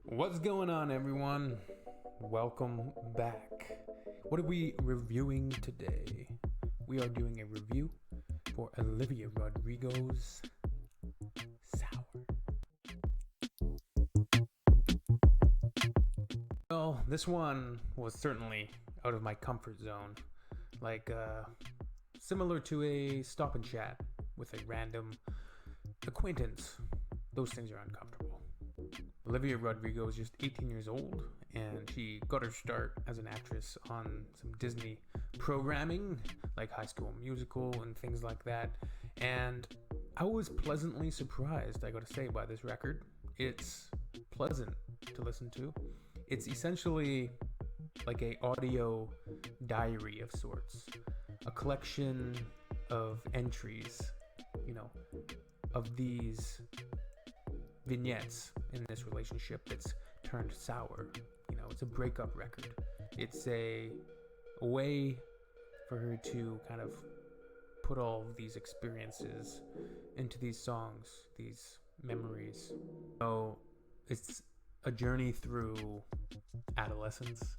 What's going on, everyone? Welcome back. What are we reviewing today? We are doing a review for Olivia Rodrigo's Sour. Well, this one was certainly out of my comfort zone. Similar to a stop and chat with a random acquaintance. Those things are uncomfortable. Olivia Rodrigo is just 18 years old, and she got her start as an actress on some Disney programming, like High School Musical and things like that. And I was pleasantly surprised, I gotta say, by this record. It's pleasant to listen to. It's essentially like a audio diary of sorts, a collection of entries, of these vignettes in this relationship that's turned sour. It's a breakup record. It's a way for her to kind of put all of these experiences into these songs, these memories. So it's a journey through adolescence,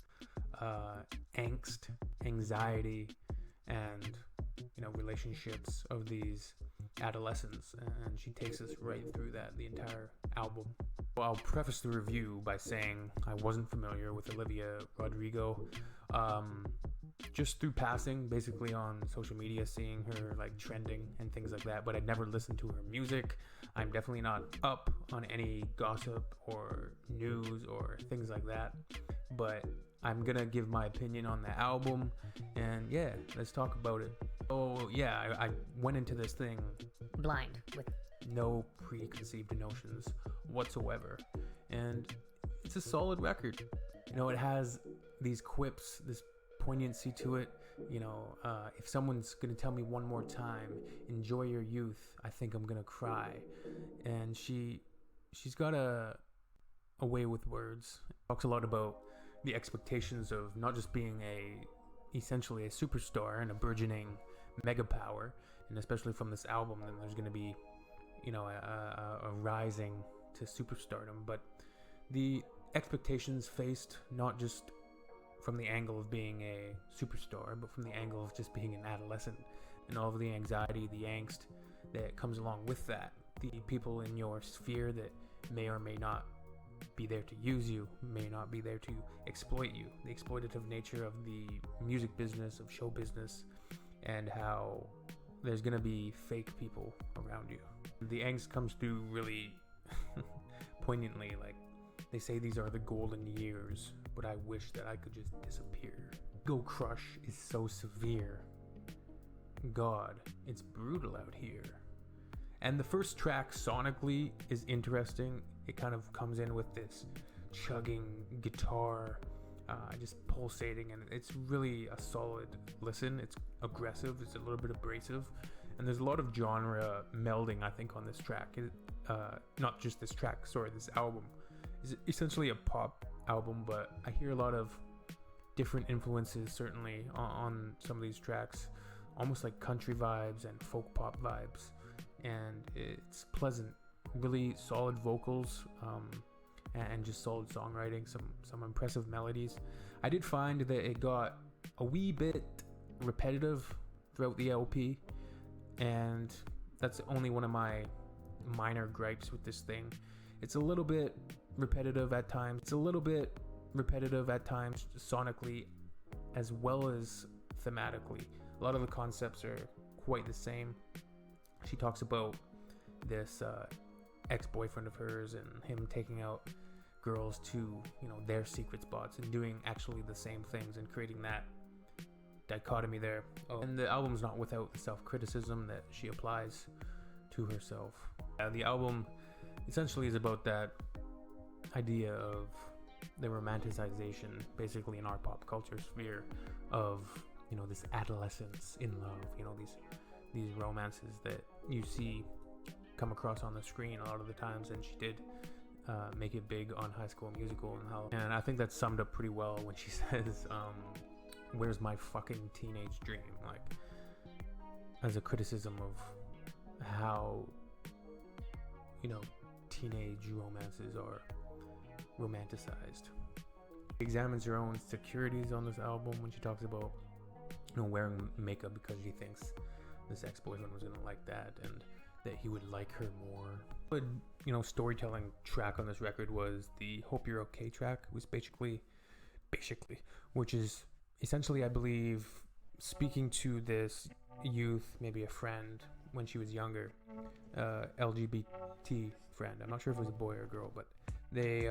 angst, anxiety, and relationships of these adolescents, and she takes us right through that, the entire album. Well, I'll preface the review by saying I wasn't familiar with Olivia Rodrigo, just through passing, basically on social media, seeing her like trending and things like that, but I'd never listened to her music. I'm definitely not up on any gossip or news or things like that, but I'm gonna give my opinion on the album, and yeah, let's talk about it. Oh yeah, I went into this thing blind with no preconceived notions whatsoever, and it's a solid record. It has these quips, this poignancy to it. If someone's gonna tell me one more time, enjoy your youth, I think I'm gonna cry. And she's got a way with words. Talks a lot about the expectations of not just being essentially a superstar and a burgeoning mega power, and especially from this album, then there's going to be a rising to superstardom, but the expectations faced not just from the angle of being a superstar, but from the angle of just being an adolescent, and all of the anxiety, the angst that comes along with that. The people in your sphere that may or may not be there to use you, may not be there to exploit you. The exploitative nature of the music business, of show business, and how there's gonna be fake people around you. The angst comes through really poignantly. Like, they say these are the golden years, but I wish that I could just disappear. Ego crush is so severe. God, it's brutal out here. And the first track sonically is interesting. It kind of comes in with this chugging guitar, just pulsating, and it's really a solid listen. It's aggressive, it's a little bit abrasive, and there's a lot of genre melding, I think, on this track. Not just this track, sorry, this album is essentially a pop album, but I hear a lot of different influences, certainly, on some of these tracks, almost like country vibes and folk pop vibes. And it's pleasant, really solid vocals, and just solid songwriting, some impressive melodies. I did find that it got a wee bit repetitive throughout the LP, and that's only one of my minor gripes with this thing. It's a little bit repetitive at times. Sonically as well as thematically. A lot of the concepts are quite the same. She talks about this ex-boyfriend of hers and him taking out girls to their secret spots and doing actually the same things, and creating that dichotomy there. And the album's not without the self-criticism that she applies to herself. The album essentially is about that idea of the romanticization, basically, in our pop culture sphere, of this adolescence in love, these romances that you see come across on the screen a lot of the times. And she did make it big on High School Musical, and I think that's summed up pretty well when she says, where's my fucking teenage dream, like, as a criticism of how teenage romances are romanticized. She examines her own insecurities on this album when she talks about, wearing makeup because she thinks this ex-boyfriend was gonna like that and that he would like her more. Good, storytelling track on this record was the Hope You're Okay track. It was basically, which is essentially, I believe, speaking to this youth, maybe a friend when she was younger, LGBT friend. I'm not sure if it was a boy or a girl, but they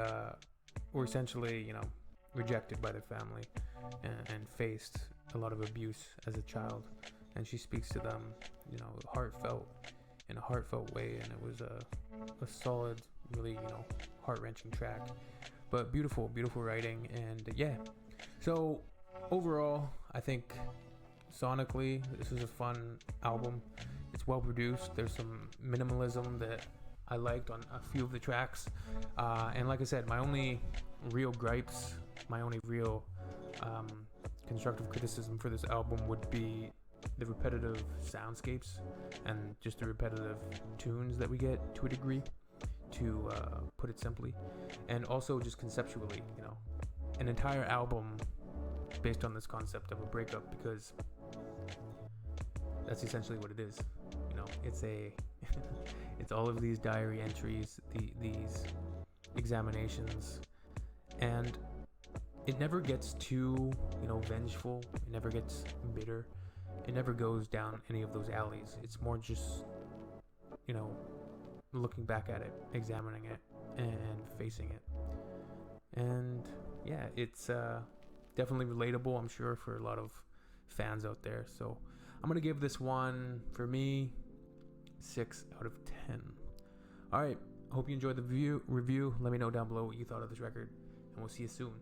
were essentially, rejected by their family and faced a lot of abuse as a child. And she speaks to them, in a heartfelt way, and it was a solid, really, heart-wrenching track, but beautiful writing. And yeah, so overall, I think sonically this was a fun album. It's well produced. There's some minimalism that I liked on a few of the tracks, and like I said, my only real gripes, my only real constructive criticism for this album would be the repetitive soundscapes and just the repetitive tunes that we get, to a degree, to put it simply. And also just conceptually, an entire album based on this concept of a breakup, because that's essentially what it is. It's it's all of these diary entries, these examinations, and it never gets too, vengeful. It never gets bitter. It never goes down any of those alleys. It's more just, looking back at it, examining it, and facing it. And yeah, it's definitely relatable, I'm sure, for a lot of fans out there. So I'm going to give this one, for me, 6 out of 10. All right. Hope you enjoyed the review. Let me know down below what you thought of this record, and we'll see you soon.